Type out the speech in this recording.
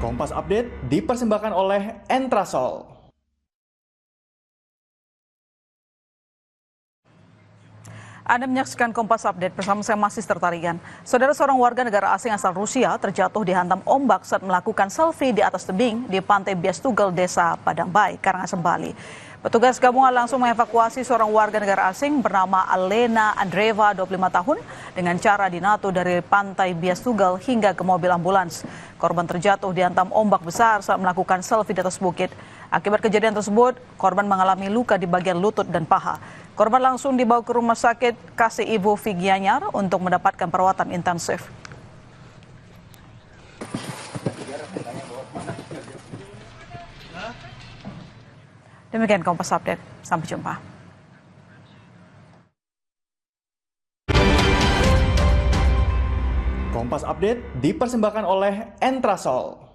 Kompas Update dipersembahkan oleh Entrasol. Anda menyaksikan Kompas Update bersama saya Masis Tertarigan. Saudara, seorang warga negara asing asal Rusia terjatuh dihantam ombak saat melakukan selfie di atas tebing di Pantai Bias Tugel, Desa Padangbai, Karangasem, Bali. Petugas gabungan langsung mengevakuasi seorang warga negara asing bernama Alena Andreeva, 25 tahun, dengan cara dinato dari Pantai Bias Tugel hingga ke mobil ambulans. Korban terjatuh dihantam ombak besar saat melakukan selfie di atas bukit. Akibat kejadian tersebut, korban mengalami luka di bagian lutut dan paha. Korban langsung dibawa ke rumah sakit Kasih Ibu Vigianyar untuk mendapatkan perawatan intensif. Demikian Kompas Update. Sampai jumpa. Kompas Update dipersembahkan oleh Entrasol.